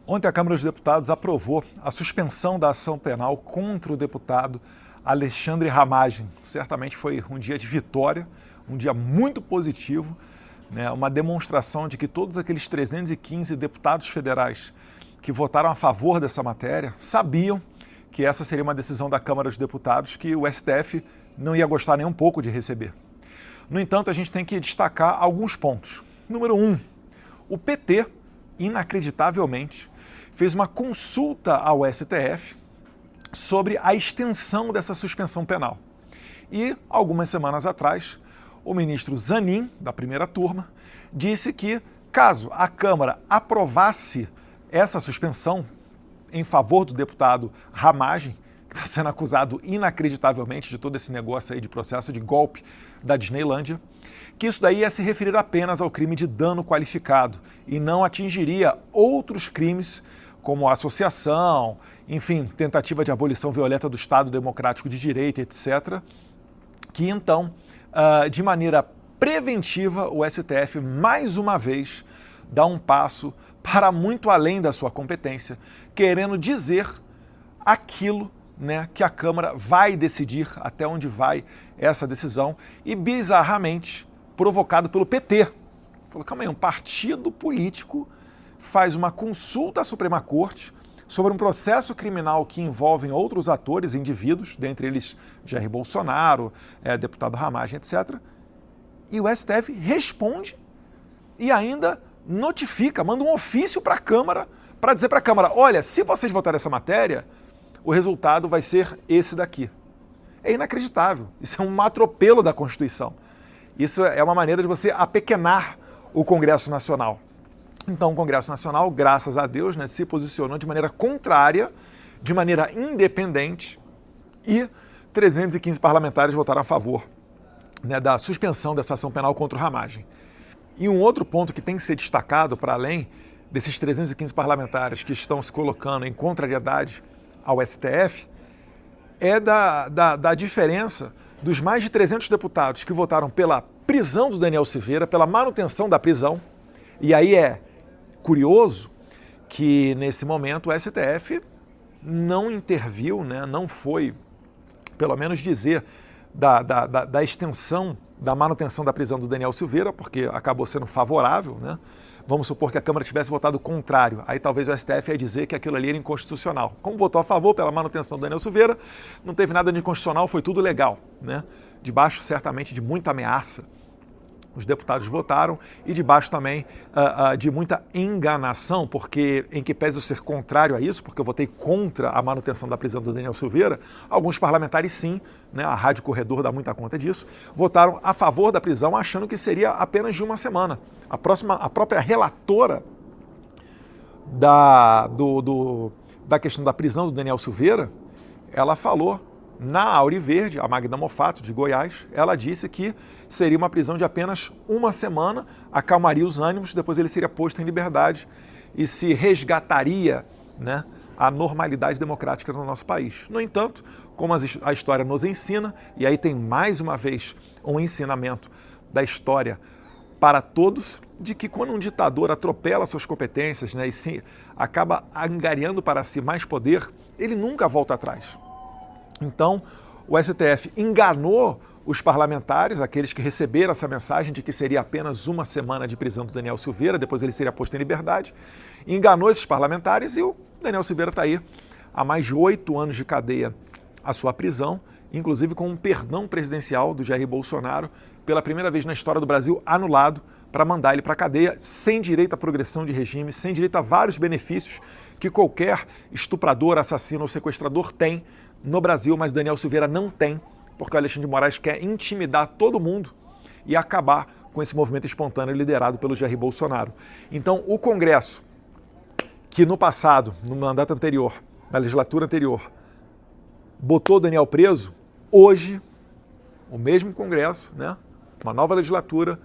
Ontem a Câmara dos Deputados aprovou a suspensão da ação penal contra o deputado Alexandre Ramagem. Certamente foi um dia de vitória, um dia muito positivo, né? Uma demonstração de que todos aqueles 315 deputados federais que votaram a favor dessa matéria sabiam que essa seria uma decisão da Câmara dos Deputados que o STF não ia gostar nem um pouco de receber. No entanto, a gente tem que destacar alguns pontos. Número 1, o PT, inacreditavelmente, fez uma consulta ao STF sobre a extensão dessa suspensão penal. E, algumas semanas atrás, o ministro Zanin, da primeira turma, disse que, caso a Câmara aprovasse essa suspensão em favor do deputado Ramagem, que está sendo acusado inacreditavelmente de todo esse negócio aí de processo de golpe da Disneylândia, que isso daí ia se referir apenas ao crime de dano qualificado e não atingiria outros crimes como associação, enfim, tentativa de abolição violenta do Estado Democrático de Direito, etc., que então, de maneira preventiva, o STF, mais uma vez, dá um passo para muito além da sua competência, querendo dizer aquilo, né, que a Câmara vai decidir, até onde vai essa decisão, e bizarramente provocado pelo PT. Falou, calma aí, um partido político faz uma consulta à Suprema Corte sobre um processo criminal que envolve outros atores, indivíduos, dentre eles Jair Bolsonaro, deputado Ramagem, etc. E o STF responde e ainda notifica, manda um ofício para a Câmara para dizer para a Câmara, olha, se vocês votarem essa matéria, o resultado vai ser esse daqui. É inacreditável. Isso é um atropelo da Constituição. Isso é uma maneira de você apequenar o Congresso Nacional. Então, o Congresso Nacional, graças a Deus, né, se posicionou de maneira contrária, de maneira independente, e 315 parlamentares votaram a favor, né, da suspensão dessa ação penal contra o Ramagem. E um outro ponto que tem que ser destacado, para além desses 315 parlamentares que estão se colocando em contrariedade ao STF, é da diferença dos mais de 300 deputados que votaram pela prisão do Daniel Silveira, pela manutenção da prisão. E aí é curioso que, nesse momento, o STF não interviu, né, não foi, pelo menos, dizer da extensão da manutenção da prisão do Daniel Silveira, porque acabou sendo favorável, né? Vamos supor que a Câmara tivesse votado contrário, aí talvez o STF ia dizer que aquilo ali era inconstitucional. Como votou a favor pela manutenção do Daniel Silveira, não teve nada de inconstitucional, foi tudo legal, né? Debaixo, certamente, de muita ameaça, os deputados votaram, e debaixo também de muita enganação, porque, em que pese eu ser contrário a isso, porque eu votei contra a manutenção da prisão do Daniel Silveira, alguns parlamentares sim, né, a Rádio Corredor dá muita conta disso, votaram a favor da prisão, achando que seria apenas de uma semana. A própria relatora da questão da prisão do Daniel Silveira, ela falou, na Auriverde, a Magda Mofato, de Goiás, ela disse que seria uma prisão de apenas uma semana, acalmaria os ânimos, depois ele seria posto em liberdade e se resgataria, né, a normalidade democrática no nosso país. No entanto, como a história nos ensina, e aí tem mais uma vez um ensinamento da história para todos, de que quando um ditador atropela suas competências, né, e se acaba angariando para si mais poder, ele nunca volta atrás. Então, o STF enganou os parlamentares, aqueles que receberam essa mensagem de que seria apenas uma semana de prisão do Daniel Silveira, depois ele seria posto em liberdade, enganou esses parlamentares e o Daniel Silveira está aí há mais de 8 anos de cadeia a sua prisão, inclusive com um perdão presidencial do Jair Bolsonaro, pela primeira vez na história do Brasil, anulado para mandar ele para a cadeia, sem direito à progressão de regime, sem direito a vários benefícios que qualquer estuprador, assassino ou sequestrador tem no Brasil, mas Daniel Silveira não tem, porque o Alexandre de Moraes quer intimidar todo mundo e acabar com esse movimento espontâneo liderado pelo Jair Bolsonaro. Então, o Congresso, que no passado, no mandato anterior, na legislatura anterior, botou Daniel preso, hoje, o mesmo Congresso, né, uma nova legislatura,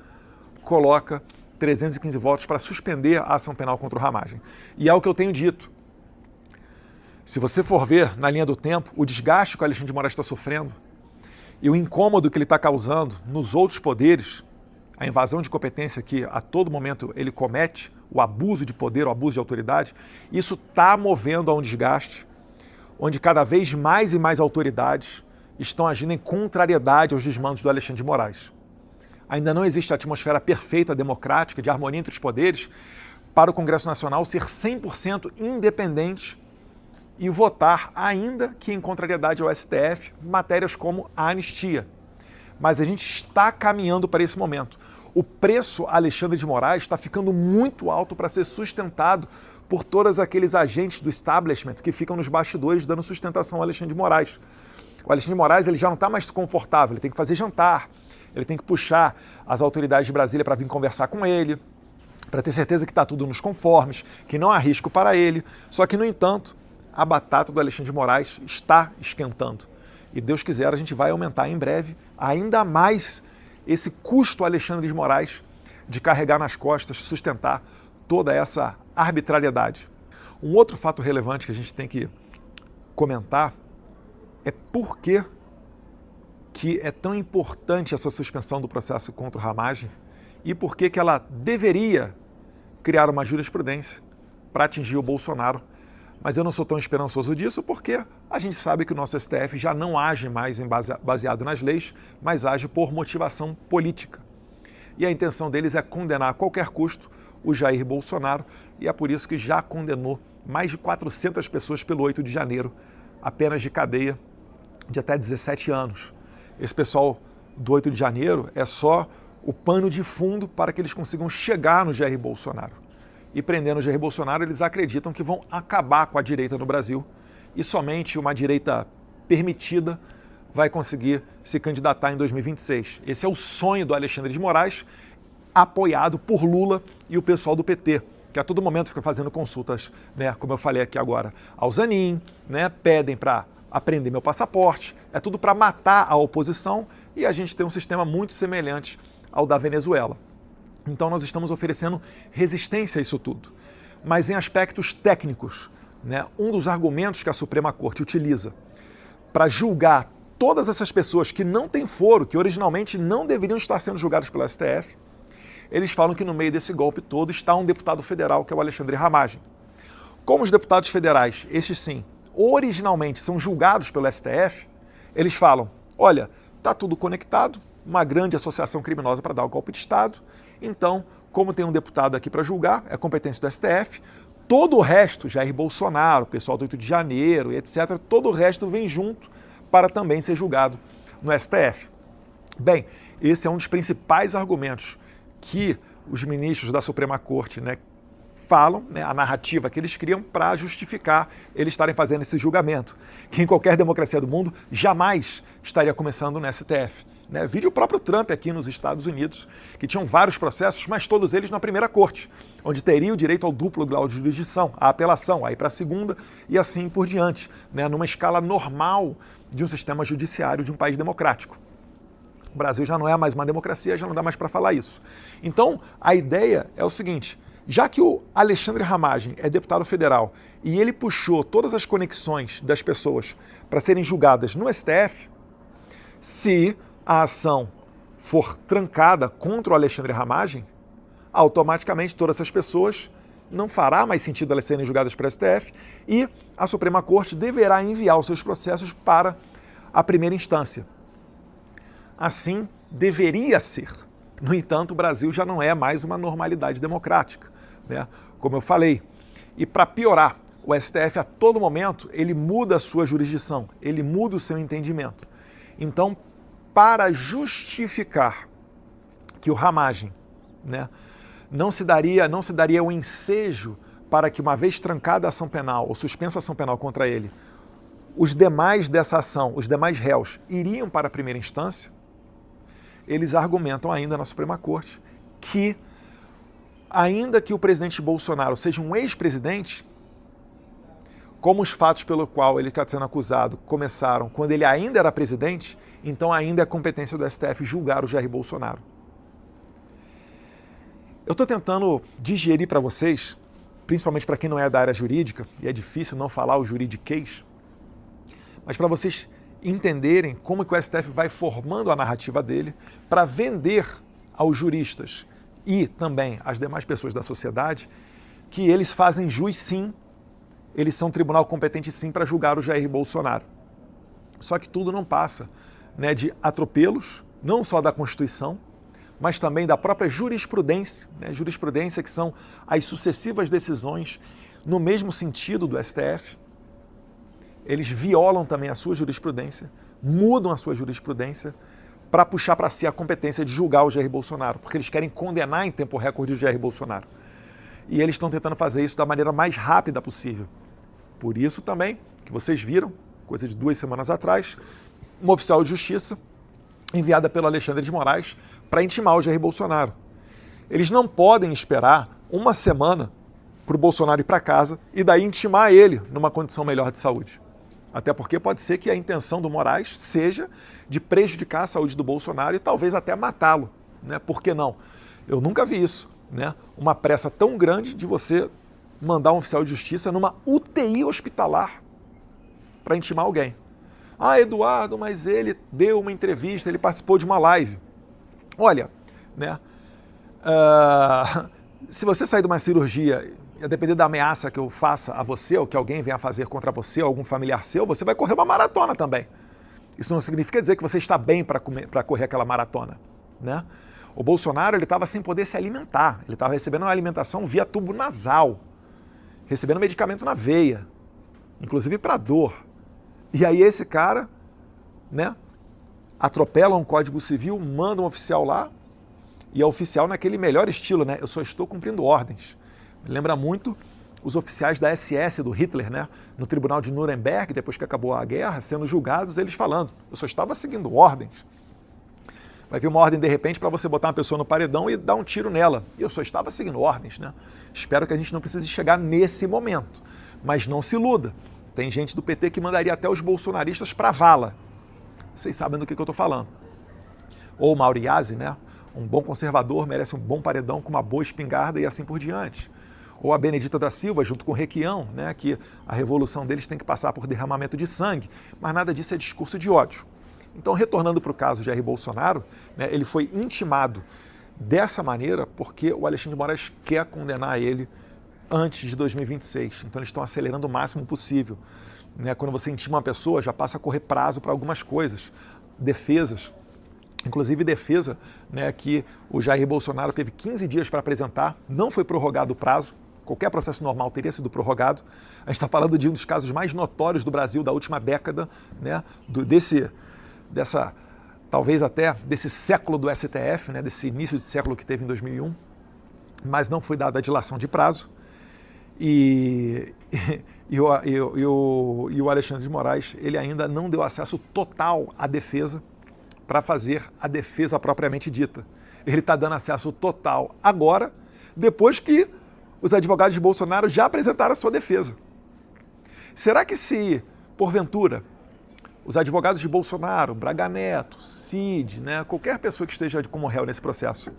coloca 315 votos para suspender a ação penal contra o Ramagem. E é o que eu tenho dito. Se você for ver na linha do tempo, o desgaste que o Alexandre de Moraes está sofrendo e o incômodo que ele está causando nos outros poderes, a invasão de competência que a todo momento ele comete, o abuso de poder, o abuso de autoridade, isso está movendo a um desgaste, onde cada vez mais e mais autoridades estão agindo em contrariedade aos desmandos do Alexandre de Moraes. Ainda não existe a atmosfera perfeita, democrática, de harmonia entre os poderes, para o Congresso Nacional ser 100% independente e votar, ainda que em contrariedade ao STF, matérias como a anistia. Mas a gente está caminhando para esse momento. O preço Alexandre de Moraes está ficando muito alto para ser sustentado por todos aqueles agentes do establishment que ficam nos bastidores dando sustentação ao Alexandre de Moraes. O Alexandre de Moraes ele já não está mais confortável, ele tem que fazer jantar, ele tem que puxar as autoridades de Brasília para vir conversar com ele, para ter certeza que está tudo nos conformes, que não há risco para ele. Só que, no entanto, a batata do Alexandre de Moraes está esquentando. E Deus quiser, a gente vai aumentar em breve ainda mais esse custo Alexandre de Moraes de carregar nas costas, sustentar toda essa arbitrariedade. Um outro fato relevante que a gente tem que comentar é por que é tão importante essa suspensão do processo contra o Ramagem e por que ela deveria criar uma jurisprudência para atingir o Bolsonaro. Mas eu não sou tão esperançoso disso porque a gente sabe que o nosso STF já não age mais baseado nas leis, mas age por motivação política. E a intenção deles é condenar a qualquer custo o Jair Bolsonaro e é por isso que já condenou mais de 400 pessoas pelo 8 de janeiro, a penas de cadeia de até 17 anos. Esse pessoal do 8 de janeiro é só o pano de fundo para que eles consigam chegar no Jair Bolsonaro. E prendendo o Jair Bolsonaro, eles acreditam que vão acabar com a direita no Brasil e somente uma direita permitida vai conseguir se candidatar em 2026. Esse é o sonho do Alexandre de Moraes, apoiado por Lula e o pessoal do PT, que a todo momento fica fazendo consultas, né, como eu falei aqui agora, ao Zanin, né, pedem para apreender meu passaporte, é tudo para matar a oposição e a gente tem um sistema muito semelhante ao da Venezuela. Então nós estamos oferecendo resistência a isso tudo. Mas em aspectos técnicos, né, um dos argumentos que a Suprema Corte utiliza para julgar todas essas pessoas que não têm foro, que originalmente não deveriam estar sendo julgadas pelo STF, eles falam que no meio desse golpe todo está um deputado federal, que é o Alexandre Ramagem. Como os deputados federais, estes sim, originalmente são julgados pelo STF, eles falam, olha, está tudo conectado, uma grande associação criminosa para dar o golpe de Estado, então, como tem um deputado aqui para julgar, é competência do STF, todo o resto, Jair Bolsonaro, pessoal do 8 de janeiro, etc., todo o resto vem junto para também ser julgado no STF. Bem, esse é um dos principais argumentos que os ministros da Suprema Corte, né, falam, né, a narrativa que eles criam para justificar eles estarem fazendo esse julgamento, que em qualquer democracia do mundo jamais estaria começando no STF. Né? Vide o próprio Trump aqui nos Estados Unidos, que tinham vários processos, mas todos eles na primeira corte, onde teria o direito ao duplo grau de jurisdição, a apelação, aí para a segunda e assim por diante, né? Numa escala normal de um sistema judiciário de um país democrático. O Brasil já não é mais uma democracia, já não dá mais para falar isso. Então, a ideia é o seguinte, já que o Alexandre Ramagem é deputado federal e ele puxou todas as conexões das pessoas para serem julgadas no STF, se a ação for trancada contra o Alexandre Ramagem, automaticamente todas essas pessoas não fará mais sentido elas serem julgadas pelo STF e a Suprema Corte deverá enviar os seus processos para a primeira instância. Assim deveria ser. No entanto, o Brasil já não é mais uma normalidade democrática, né? Como eu falei. E para piorar, o STF a todo momento ele muda a sua jurisdição, ele muda o seu entendimento. Então, para justificar que o Ramagem, né, não se daria o ensejo para que, uma vez trancada a ação penal ou suspensa a ação penal contra ele, os demais dessa ação, os demais réus, iriam para a primeira instância, eles argumentam ainda na Suprema Corte que, ainda que o presidente Bolsonaro seja um ex-presidente, como os fatos pelo qual ele está sendo acusado começaram quando ele ainda era presidente, então ainda é competência do STF julgar o Jair Bolsonaro. Eu estou tentando digerir para vocês, principalmente para quem não é da área jurídica, e é difícil não falar o juridiquês, mas para vocês entenderem como que o STF vai formando a narrativa dele para vender aos juristas e também às demais pessoas da sociedade que eles fazem jus sim, eles são tribunal competente sim para julgar o Jair Bolsonaro. Só que tudo não passa, né, de atropelos, não só da Constituição, mas também da própria jurisprudência, né, jurisprudência que são as sucessivas decisões no mesmo sentido do STF. Eles violam também a sua jurisprudência, mudam a sua jurisprudência para puxar para si a competência de julgar o Jair Bolsonaro, porque eles querem condenar em tempo recorde o Jair Bolsonaro. E eles estão tentando fazer isso da maneira mais rápida possível. Por isso também, que vocês viram, coisa de 2 semanas atrás, uma oficial de justiça enviada pelo Alexandre de Moraes para intimar o Jair Bolsonaro. Eles não podem esperar uma semana para o Bolsonaro ir para casa e daí intimar ele numa condição melhor de saúde. Até porque pode ser que a intenção do Moraes seja de prejudicar a saúde do Bolsonaro e talvez até matá-lo, né? Por que não? Eu nunca vi isso, né? Uma pressa tão grande de você mandar um oficial de justiça numa UTI hospitalar para intimar alguém. Ah, Eduardo, mas ele deu uma entrevista, ele participou de uma live. Olha, né? Se você sair de uma cirurgia, a depender da ameaça que eu faça a você, ou que alguém venha fazer contra você, ou algum familiar seu, você vai correr uma maratona também. Isso não significa dizer que você está bem para correr aquela maratona, né? O Bolsonaro, ele estava sem poder se alimentar, ele estava recebendo uma alimentação via tubo nasal, recebendo medicamento na veia, inclusive para dor. E aí esse cara, né, atropela um código civil, manda um oficial lá, e é oficial naquele melhor estilo, né? Eu só estou cumprindo ordens. Me lembra muito os oficiais da SS do Hitler, né? No tribunal de Nuremberg, depois que acabou a guerra, sendo julgados, eles falando, eu só estava seguindo ordens. Vai vir uma ordem de repente para você botar uma pessoa no paredão e dar um tiro nela. E eu só estava seguindo ordens, né? Espero que a gente não precise chegar nesse momento. Mas não se iluda. Tem gente do PT que mandaria até os bolsonaristas para a vala. Vocês sabem do que eu estou falando. Ou o Mauriase, né? Um bom conservador merece um bom paredão com uma boa espingarda e assim por diante. Ou a Benedita da Silva, junto com o Requião, né? Que a revolução deles tem que passar por derramamento de sangue. Mas nada disso é discurso de ódio. Então, retornando para o caso de Jair Bolsonaro, né, ele foi intimado dessa maneira porque o Alexandre de Moraes quer condenar ele antes de 2026. Então, eles estão acelerando o máximo possível. Né? Quando você intima uma pessoa, já passa a correr prazo para algumas coisas, defesas. Inclusive defesa, né, que o Jair Bolsonaro teve 15 dias para apresentar, não foi prorrogado o prazo. Qualquer processo normal teria sido prorrogado. A gente está falando de um dos casos mais notórios do Brasil da última década, né, talvez até desse século do STF, né, desse início de século que teve em 2001, mas não foi dada a dilação de prazo. E o Alexandre de Moraes, ele ainda não deu acesso total à defesa para fazer a defesa propriamente dita. Ele está dando acesso total agora, depois que os advogados de Bolsonaro já apresentaram a sua defesa. Será que se, porventura, os advogados de Bolsonaro, Braga Neto, Cid, né, qualquer pessoa que esteja como réu nesse processo,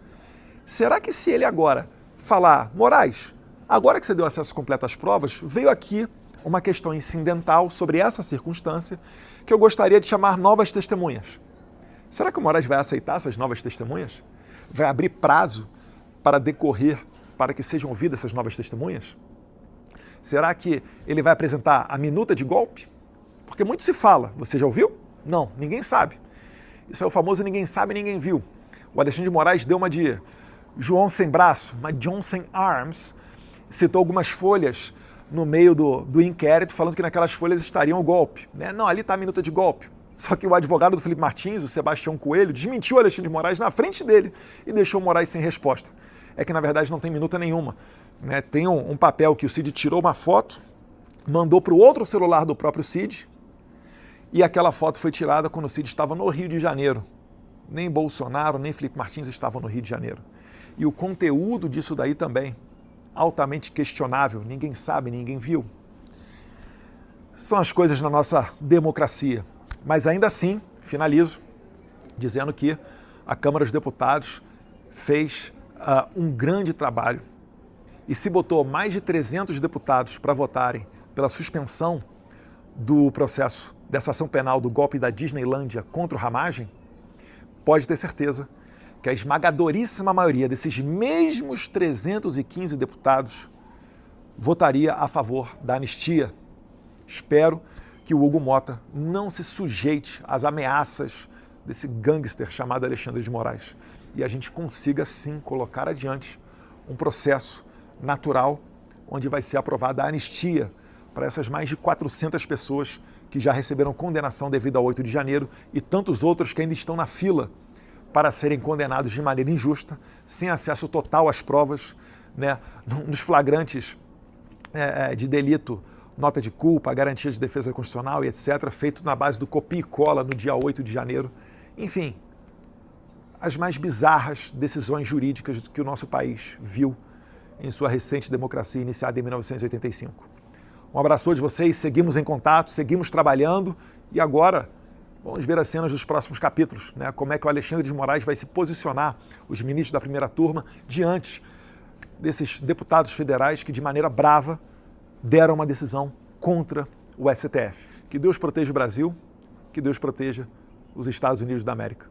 será que se ele agora falar, Moraes, agora que você deu acesso completo às provas, veio aqui uma questão incidental sobre essa circunstância que eu gostaria de chamar novas testemunhas. Será que o Moraes vai aceitar essas novas testemunhas? Vai abrir prazo para decorrer, para que sejam ouvidas essas novas testemunhas? Será que ele vai apresentar a minuta de golpe? Porque muito se fala. Você já ouviu? Não, ninguém sabe. Isso é o famoso ninguém sabe, ninguém viu. O Alexandre de Moraes deu uma de João sem braço, uma John sem arms, citou algumas folhas no meio do inquérito, falando que naquelas folhas estariam o golpe. Né? Não, ali está a minuta de golpe. Só que o advogado do Felipe Martins, o Sebastião Coelho, desmentiu o Alexandre de Moraes na frente dele e deixou o Moraes sem resposta. É que, na verdade, não tem minuta nenhuma. Né? Tem um papel que o Cid tirou uma foto, mandou para o outro celular do próprio Cid, e aquela foto foi tirada quando o Cid estava no Rio de Janeiro. Nem Bolsonaro, nem Felipe Martins estavam no Rio de Janeiro. E o conteúdo disso daí também, altamente questionável, ninguém sabe, ninguém viu. São as coisas na nossa democracia. Mas ainda assim, finalizo dizendo que a Câmara dos Deputados fez um grande trabalho e se botou mais de 300 deputados para votarem pela suspensão do processo dessa ação penal do golpe da Disneylândia contra o Ramagem, pode ter certeza que a esmagadoríssima maioria desses mesmos 315 deputados votaria a favor da anistia. Espero que o Hugo Mota não se sujeite às ameaças desse gangster chamado Alexandre de Moraes e a gente consiga, sim, colocar adiante um processo natural onde vai ser aprovada a anistia para essas mais de 400 pessoas que já receberam condenação devido ao 8 de janeiro e tantos outros que ainda estão na fila para serem condenados de maneira injusta, sem acesso total às provas, né, nos flagrantes de delito, nota de culpa, garantia de defesa constitucional e etc., feito na base do copia e cola no dia 8 de janeiro. Enfim, as mais bizarras decisões jurídicas que o nosso país viu em sua recente democracia iniciada em 1985. Um abraço a todos vocês, seguimos em contato, seguimos trabalhando e agora vamos ver as cenas dos próximos capítulos, né? Como é que o Alexandre de Moraes vai se posicionar, os ministros da primeira turma, diante desses deputados federais que de maneira brava deram uma decisão contra o STF. Que Deus proteja o Brasil, que Deus proteja os Estados Unidos da América.